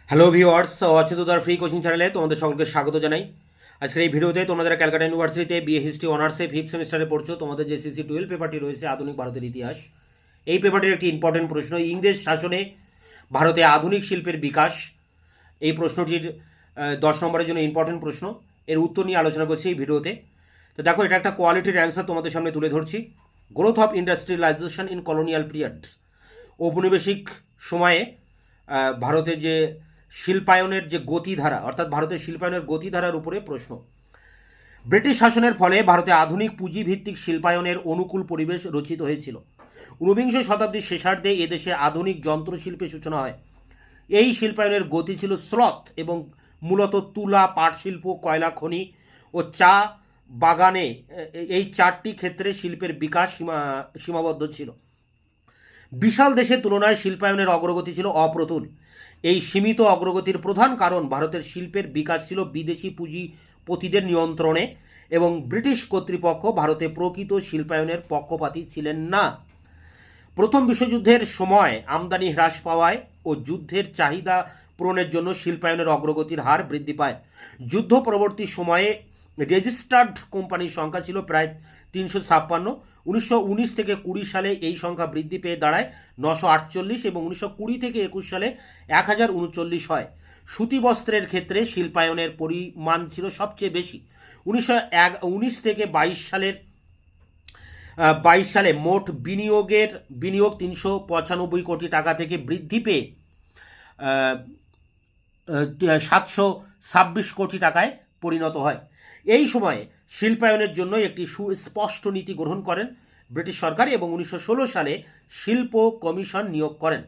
Hello viewers, অচ্যুতদার free coaching চ্যানেলে তোমাদের সকলকে স্বাগত জানাই। আজকের এই ভিডিওতে তোমরা যারা ক্যালকাটা ইউনিভার্সিটিতে বিএ হিস্ট্রি অনার্সে 5th সেমিস্টারে পড়ছো, তোমাদের যে সিসি 12 পেপারটি রয়েছে আধুনিক ভারতের ইতিহাস, এই পেপারটির একটি ইম্পর্টেন্ট প্রশ্ন, ইংরেজ শাসনে ভারতে আধুনিক শিল্পের বিকাশ। এই প্রশ্নটির 10 নম্বরের জন্য ইম্পর্টেন্ট প্রশ্ন, এর উত্তর নিয়ে আলোচনা করছি এই ভিডিওতে। তো দেখো, এটা একটা কোয়ালিটির অ্যান্সার তোমাদের সামনে তুলে ধরছি। Growth of industrialisation in colonial period, ঔপনিবেশিক সময়ে ভারতের যে শিল্পায়নের যে গতিধারা, অর্থাৎ ভারতের শিল্পায়নের গতিধারার উপরে প্রশ্ন। ব্রিটিশ শাসনের ফলে ভারতে আধুনিক পুঁজিভিত্তিক শিল্পায়নের অনুকূল পরিবেশ রচিত হয়েছিল। ঊনবিংশ শতাব্দীর শেষার্ধে এদেশে আধুনিক যন্ত্রশিল্পের সূচনা হয়। এই শিল্পায়নের গতি ছিল স্লথ এবং মূলত তুলা, পাট শিল্প, কয়লা খনি ও চা বাগানে, এই চারটি ক্ষেত্রে শিল্পের বিকাশ সীমাবদ্ধ ছিল। বিশাল দেশের তুলনায় শিল্পায়নের অগ্রগতি ছিল অপ্রতুল। এই সীমিত অগ্রগতির প্রধান কারণ ভারতের শিল্পের বিকাশ ছিল বিদেশি পুঁজিপতিদের নিয়ন্ত্রণে, এবং ব্রিটিশ কর্তৃপক্ষ ভারতে প্রকৃত শিল্পায়নের পক্ষপাতী ছিলেন না। প্রথম বিশ্বযুদ্ধের সময় আমদানি হ্রাস পাওয়ায় ও যুদ্ধের চাহিদা পূরণের জন্য শিল্পায়নের অগ্রগতির হার বৃদ্ধি পায়। যুদ্ধ পরবর্তী সময়ে রেজিস্টার্ড কোম্পানির সংখ্যা ছিল প্রায় 356। 1919 থেকে 20 সালে এই সংখ্যা বৃদ্ধি পেয়ে দাঁড়ায় 948 এবং 1920 থেকে 21 সালে 1039 হয়। সুতি বস্ত্রের ক্ষেত্রে শিল্পায়নের পরিমাণ ছিল সবচেয়ে বেশি। 1919 থেকে 22 সালে মোট বিনিয়োগ 395 কোটি টাকা থেকে বৃদ্ধি পেয়ে 726 কোটি টাকায় পরিণত হয়। এই সময়ে শিল্পায়নের জন্য একটি সুস্পষ্ট নীতি গ্রহণ করেন ব্রিটিশ সরকার এবং 1916 সালে শিল্প কমিশন নিয়োগ করেন।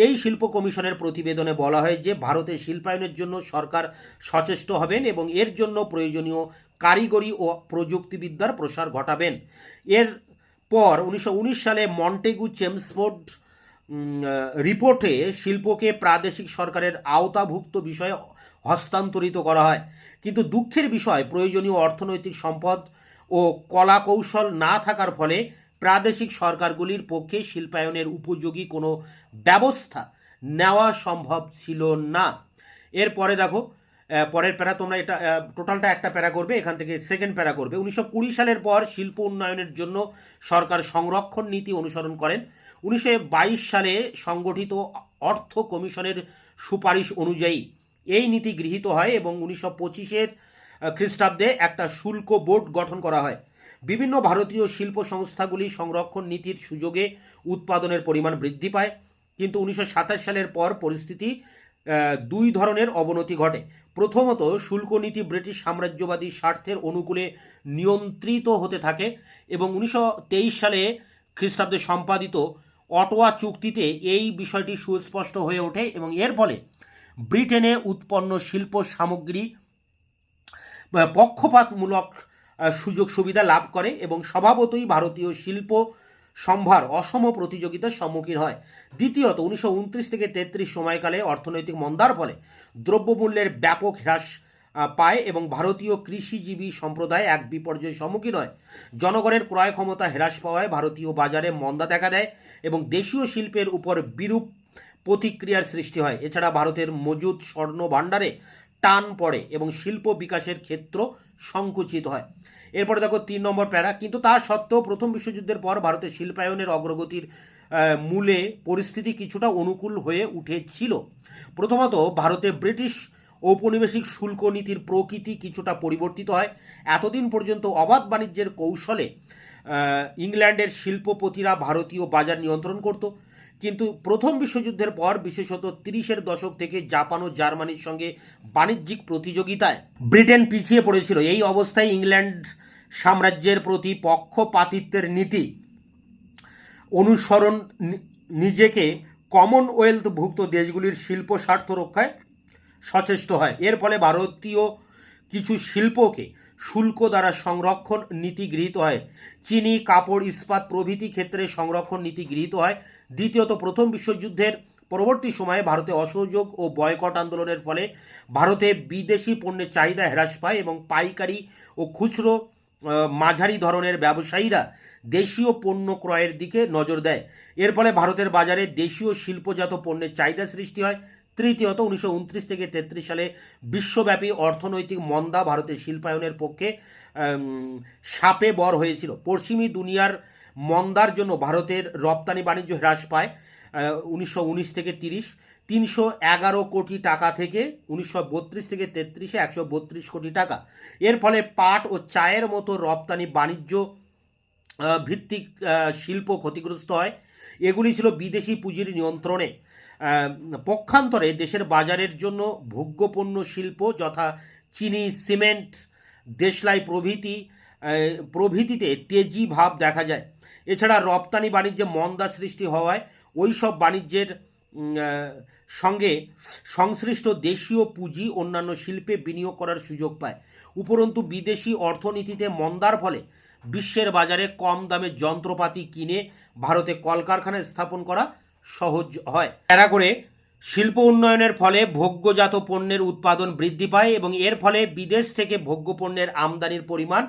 এই শিল্প কমিশনের প্রতিবেদনে বলা হয় যে ভারতে শিল্পায়নের জন্য সরকার সচেষ্ট হবেন এবং এর জন্য প্রয়োজনীয় কারিগরি ও প্রযুক্তিবিদ্যার প্রসার ঘটাবেন। এর পর 1919 সালে মন্টেগু চেমসফোর্ড রিপোর্টে শিল্পকে প্রাদেশিক সরকারের আওতাভুক্ত বিষয়ে হস্তান্তরিত করা হয়। কিন্তু দুঃখের বিষয়, প্রয়োজনীয় অর্থনৈতিক সম্পদ ও কলা কৌশল না থাকার ফলে প্রাদেশিক সরকারগুলির পক্ষে শিল্পায়নের উপযোগী কোনো ব্যবস্থা নেওয়া সম্ভব ছিল না। এরপরে দেখো, পরের প্যারা, তোমরা এটা টোটালটা একটা প্যারা করবে, এখান থেকে সেকেন্ড প্যারা করবে। 1920 সালের পর শিল্প উন্নয়নের জন্য সরকার সংরক্ষণ নীতি অনুসরণ করেন। 1922 সালে সংগঠিত অর্থ কমিশনের সুপারিশ অনুযায়ী এই নীতি গৃহীত হয় এবং 1925 খ্রিস্টাব্দে একটা শুল্ক বোর্ড গঠন করা হয়। বিভিন্ন ভারতীয় শিল্প সংস্থাগুলি সংরক্ষণ নীতির সুযোগে উৎপাদনের পরিমাণ বৃদ্ধি পায়। কিন্তু 1927 সালের পর পরিস্থিতি দুই ধরনের অবনতি ঘটে। প্রথমত, শুল্ক নীতি ব্রিটিশ সাম্রাজ্যবাদী স্বার্থের অনুকূলে নিয়ন্ত্রিত হতে থাকে এবং 1923 সালে খ্রিস্টাব্দে সম্পাদিত অটোয়া চুক্তিতে এই বিষয়টি সুস্পষ্ট হয়ে ওঠে এবং এর ফলে ব্রিটেনে উৎপন্ন শিল্প সামগ্রী পক্ষপাতমূলক সুযোগ সুবিধা লাভ করে এবং স্বভাবতই ভারতীয় শিল্প সম্ভার অসম প্রতিযোগিতার সম্মুখীন হয়। দ্বিতীয়ত, 1929 থেকে 33 সময়কালে অর্থনৈতিক মন্দার ফলে দ্রব্যমূল্যের ব্যাপক হ্রাস পায় এবং ভারতীয় কৃষিজীবী সম্প্রদায় এক বিপর্যয়ের সম্মুখীন হয়। জনগণের ক্রয় ক্ষমতা হ্রাস পাওয়ায় ভারতীয় বাজারে মন্দা দেখা দেয় এবং দেশীয় শিল্পের উপর বিরূপ প্রতিক্রিয়ার সৃষ্টি হয়। এছাড়া ভারতের মজুদ স্বর্ণ ভাণ্ডারে টান পড়ে এবং শিল্প বিকাশের ক্ষেত্র সংকুচিত হয়। এরপরে দেখো 3 নম্বর প্যারা। কিন্তু তা সত্ত্বেও প্রথম বিশ্বযুদ্ধের পর ভারতের শিল্পায়নের অগ্রগতির মূলে পরিস্থিতি কিছুটা অনুকূল হয়ে উঠেছিল। প্রথমত, ভারতে ব্রিটিশ ঔপনিবেশিক শুল্ক নীতির প্রকৃতি কিছুটা পরিবর্তিত হয়। এতদিন পর্যন্ত অবাধ বাণিজ্যের কৌশলে ইংল্যান্ডের শিল্পপতিরা ভারতীয় বাজার নিয়ন্ত্রণ করত, কিন্তু প্রথম বিশ্বযুদ্ধের পর বিশেষত 30-এর দশক থেকে জাপান ও জার্মানির সঙ্গে বাণিজ্যিক প্রতিযোগিতায় ব্রিটেন পিছিয়ে পড়েছিল। এই অবস্থায় ইংল্যান্ড সাম্রাজ্যের প্রতি পক্ষপাতিত্বের নীতি অনুসরণ নিজেকে কমনওয়েলথভুক্ত দেশগুলির শিল্প স্বার্থ রক্ষায় সচেষ্ট হয়। এর ফলে ভারতীয় কিছু শিল্পকে শুল্ক দ্বারা সংরক্ষণ নীতি গৃহীত হয়। চিনি, কাপড়, ইস্পাত প্রভৃতি ক্ষেত্রে সংরক্ষণ নীতি গৃহীত হয়। দ্বিতীয়ত, প্রথম বিশ্বযুদ্ধের পরবর্তী সময়ে ভারতে অসহযোগ ও বয়কট আন্দোলনের ফলে ভারতে বিদেশি পণ্যের চাহিদা হ্রাস পায় এবং পাইকারি ও খুচরো মাঝারি ধরনের ব্যবসায়ীরা দেশীয় পণ্য ক্রয়ের দিকে নজর দেয়। এর ফলে ভারতের বাজারে দেশীয় শিল্পজাত পণ্যের চাহিদা সৃষ্টি হয়। তৃতীয়ত 1929 থেকে 33 সালে বিশ্বব্যাপী অর্থনৈতিক মন্দা ভারতের শিল্পায়নের পক্ষে সাপে বর হয়েছিল। পশ্চিমী দুনিয়ার মন্দার জন্য ভারতের রপ্তানি বাণিজ্য হ্রাস পায় 1919 থেকে 311 কোটি টাকা থেকে 1932 থেকে 33-এ 132 কোটি টাকা। এর ফলে পাট ও চায়ের মতো রপ্তানি বাণিজ্য ভিত্তিক শিল্প ক্ষতিগ্রস্ত হয়। এগুলি ছিল বিদেশি পুঁজির নিয়ন্ত্রণে। পক্ষান্তরে দেশের বাজারের জন্য ভোগ্যপণ্য শিল্প যথা চিনি, সিমেন্ট, দেশলাই প্রভৃতিতে তেজি ভাব দেখা যায়। এছাড়া রপ্তানি বাণিজ্যে মন্দা সৃষ্টি হওয়ায় ওই সব বাণিজ্যের সঙ্গে সংশ্লিষ্ট দেশীয় পুঁজি অন্যান্য শিল্পে বিনিয়োগ করার সুযোগ পায়। উপরন্তু বিদেশি অর্থনীতিতে মন্দার ফলে বিশ্বের বাজারে কম দামে যন্ত্রপাতি কিনে ভারতে কলকারখানা স্থাপন করা সহজ হয়। প্যারা করে শিল্প উন্নয়নের ফলে ভোগ্যজাত পণ্যের উৎপাদন বৃদ্ধি পায় এবং এর ফলে বিদেশ থেকে ভোগ্যপণ্যের আমদানির পরিমাণ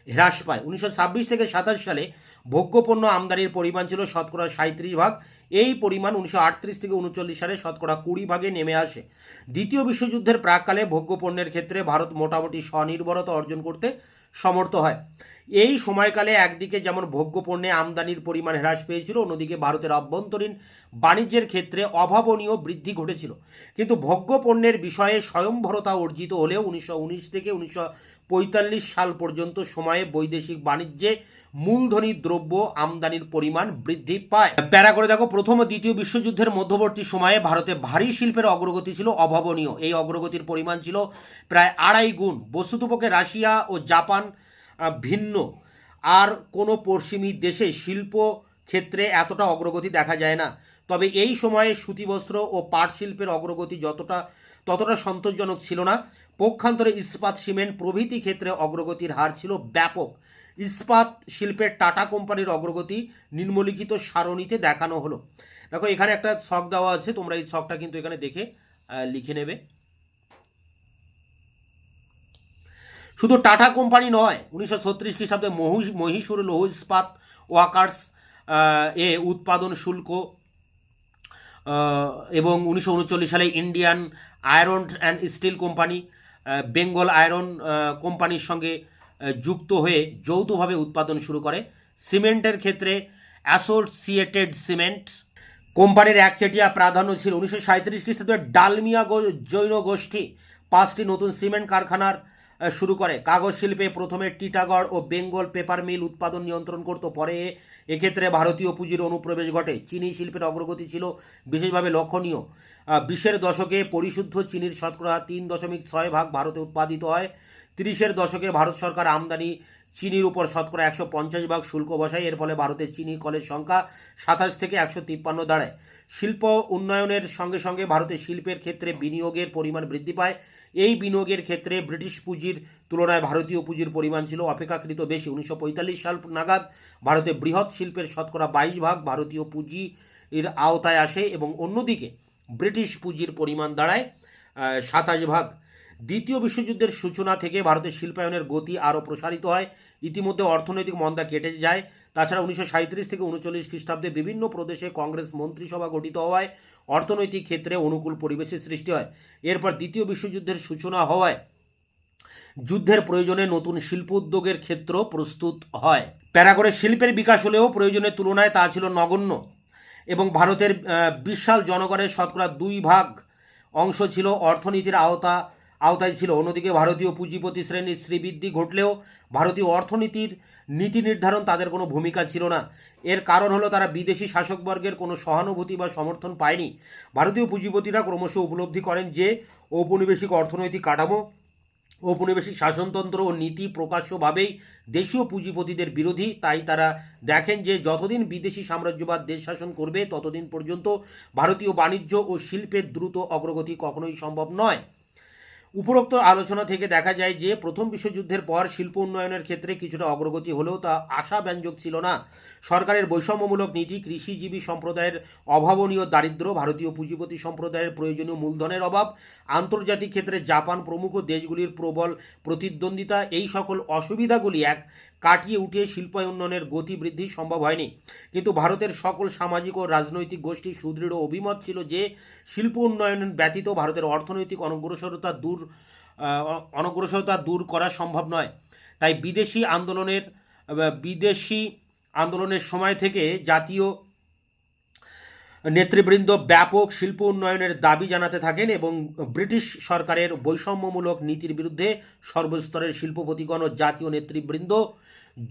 হ্রাস পায়। 1926 থেকে 27 সালে ভোগ্যপণ্য আমদানির পরিমাণ ছিল শতকরা 37%। এই পরিমাণ 1938 থেকে 39 সালে শতকরা 20% নেমে আসে। দ্বিতীয় বিশ্বযুদ্ধের প্রাককালে ভোগ্যপণ্যের ক্ষেত্রে ভারত মোটামুটি স্বনির্ভরতা অর্জন করতে সমর্থ হয়। এই সময়কালে একদিকে যেমন ভোগ্যপণ্যে আমদানির পরিমাণ হ্রাস পেয়েছিল, অন্যদিকে ভারতের অভ্যন্তরীণ বাণিজ্যের ক্ষেত্রে অভাবনীয় বৃদ্ধি ঘটেছিল। কিন্তু ভোগ্যপণ্যের বিষয়ে স্বয়ংভরতা অর্জিত হলেও 1919 থেকে 1945 সাল পর্যন্ত সময়ে বৈদেশিক বাণিজ্যে মূলধনী দ্রব্য আমদানির পরিমাণ বৃদ্ধি পায়। প্যারা করে দেখো, প্রথম ও দ্বিতীয় বিশ্বযুদ্ধের মধ্যবর্তী সময়ে ভারতে ভারী শিল্পের অগ্রগতি ছিল অভাবনীয়। এই অগ্রগতির পরিমাণ ছিল প্রায় 2.5 গুণ। বস্তুতপক্ষে রাশিয়া ও জাপান ভিন্ন আর কোনো পশ্চিমী দেশে শিল্প ক্ষেত্রে এতটা অগ্রগতি দেখা যায় না। তবে এই সময়ে সুতিবস্ত্র ও পাট শিল্পের অগ্রগতি ততটা সন্তোষজনক ছিল না। পক্ষান্তরে ইস্পাত, সিমেন্ট প্রভৃতি ক্ষেত্রে অগ্রগতির হার ছিল ব্যাপক। ইস্পাত শিল্পের টাটা কোম্পানির অগ্রগতি নিম্নলিখিত সারণীতে দেখানো হলো। দেখো, এখানে একটা ছক দেওয়া আছে, তোমরা এই ছকটা কিন্তু এখানে দেখে লিখে নেবে। শুধু টাটা কোম্পানি নয়, 1936 খ্রিস্টাব্দে মহীশূর লৌহ ইস্পাত ওয়ার্কার্স এ উৎপাদন শুল্ক এবং 1939 সালে Indian iron and steel company Bengal iron কোম্পানির সঙ্গে যুক্ত হয়ে যৌথভাবে উৎপাদন শুরু করে। সিমেন্টের ক্ষেত্রে অ্যাসোসিয়েটেড সিমেন্ট কোম্পানির একচেটিয়া প্রাধান্য ছিল। 1937 খ্রিস্টাব্দে ডালমিয়া জৈন গোষ্ঠী 5টি নতুন সিমেন্ট কারখানার শুরু করে। কাগজ শিল্পে প্রথমে টিটাগড় ও বেঙ্গল পেপার মিল উৎপাদন নিয়ন্ত্রণ করত, পরে এক্ষেত্রে ভারতীয় পুঁজির অনুপ্রবেশ ঘটে। চিনি শিল্পের অগ্রগতি ছিল বিশেষভাবে লক্ষণীয়। 20-এর দশকে পরিশুদ্ধ চিনির শতকরা 3.6% ভারতে উৎপাদিত হয়। 30-এর দশকে ভারত সরকার আমদানি চিনির উপর শতকরা 150% শুল্ক বসায়। এর ফলে ভারতের চিনি কলের সংখ্যা 27 থেকে 153 দাঁড়ায়। শিল্প উন্নয়নের সঙ্গে সঙ্গে ভারতের শিল্পের ক্ষেত্রে বিনিয়োগের পরিমাণ বৃদ্ধি পায়। এই বিনিয়োগের ক্ষেত্রে ব্রিটিশ পুঁজির তুলনায় ভারতীয় পুঁজির পরিমাণ ছিল অপেক্ষাকৃত বেশি। 1945 সাল নাগাদ ভারতে বৃহৎ শিল্পের শতকরা 22% ভারতীয় পুঁজির আওতায় আসে এবং অন্যদিকে ব্রিটিশ পুঁজির পরিমাণ দাঁড়ায় 27%। দ্বিতীয় বিশ্বযুদ্ধের সূচনা থেকে ভারতের শিল্পায়নের গতি আরও প্রসারিত হয়। ইতিমধ্যে অর্থনৈতিক মন্দা কেটে যায়। তাছাড়া 1937 থেকে 1939 খ্রিস্টাব্দে বিভিন্ন প্রদেশে কংগ্রেস মন্ত্রিসভা গঠিত হওয়ায় অর্থনৈতিক ক্ষেত্রে অনুকূল পরিবেশের সৃষ্টি হয়। এরপর দ্বিতীয় বিশ্বযুদ্ধের সূচনা হওয়ায় যুদ্ধের প্রয়োজনে নতুন শিল্প উদ্যোগের ক্ষেত্র প্রস্তুত হয়। প্যারা করে শিল্পের বিকাশ হলেও প্রয়োজনের তুলনায় তা ছিল নগণ্য এবং ভারতের বিশাল জনগণের শতকরা 2% অংশ ছিল অর্থনীতির আওতায় ছিল। অন্যদিকে ভারতীয় পুঁজিপতি শ্রেণীর শ্রীবৃদ্ধি ঘটলেও ভারতীয় অর্থনীতির নীতি নির্ধারণ তাদের কোনো ভূমিকা ছিল না। এর কারণ হলো তারা বিদেশি শাসকবর্গের কোনো সহানুভূতি বা সমর্থন পায়নি। ভারতীয় পুঁজিপতিরা ক্রমশ উপলব্ধি করেন যে ঔপনিবেশিক অর্থনৈতিক কাঠামো, ঔপনিবেশিক শাসনতন্ত্র ও নীতি প্রকাশ্যভাবেই দেশীয় পুঁজিপতিদের বিরোধী। তাই তারা দেখেন যে যতদিন বিদেশি সাম্রাজ্যবাদ দেশ শাসন করবে ততদিন পর্যন্ত ভারতীয় বাণিজ্য ও শিল্পের দ্রুত অগ্রগতি কখনোই সম্ভব নয়। উপরোক্ত আলোচনা থেকে দেখা যায় যে প্রথম বিশ্বযুদ্ধের পর শিল্প উন্নয়নের ক্ষেত্রে কিছুটা অগ্রগতি হলেও তা আশাব্যঞ্জক ছিল না। সরকারের বৈষম্যমূলক নীতি, কৃষিজীবী সম্প্রদায়ের অভাবনীয় দারিদ্র্য, ভারতীয় পুঁজিপতি সম্প্রদায়ের প্রয়োজনীয় মূলধনের অভাব, আন্তর্জাতিক ক্ষেত্রে জাপান প্রমুখ দেশগুলির প্রবল প্রতিদ্বন্দ্বিতা, এই সকল অসুবিধাগুলি এক কাটিয়ে উঠে শিল্পায়নের গতি বৃদ্ধি সম্ভব হয়নি। কিন্তু ভারতের সকল সামাজিক ও রাজনৈতিক গোষ্ঠীর সুদৃঢ় অভিমত ছিল যে শিল্প উন্নয়ন ব্যতীত ভারতের অর্থনৈতিক অনগ্রসরতা দূর করা সম্ভব নয়। তাই বিদেশি আন্দোলনের সময় থেকে জাতীয় নেতৃবৃন্দ ব্যাপক শিল্প উন্নয়নের দাবি জানাতে থাকেন এবং ব্রিটিশ সরকারের বৈষম্যমূলক নীতির বিরুদ্ধে সর্বস্তরের শিল্পপতিগণ ও জাতীয় নেতৃবৃন্দ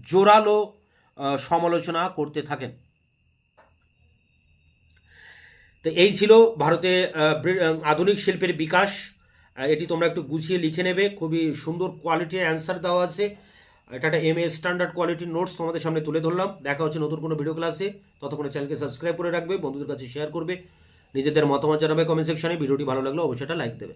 জোরালো সমালোচনা করতে থাকেন। তো এই ছিল ভারতে আধুনিক শিল্পের বিকাশ। এটি তোমরা একটু গুছিয়ে লিখে নেবে, খুবই সুন্দর কোয়ালিটির অ্যান্সার দেওয়া আছে। এটা একটা MA স্ট্যান্ডার্ড কোয়ালিটির নোটস তোমাদের সামনে তুলে ধরলাম। দেখা হচ্ছে নতুন কোনো ভিডিও ক্লাসে, ততক্ষণে চ্যানেলকে সাবস্ক্রাইব করে রাখবে, বন্ধুদের কাছে শেয়ার করবে, নিজেদের মতামত জানাবে কমেন্ট সেকশনে। ভিডিওটি ভালো লাগলে অবশ্যই একটা লাইক দেবে।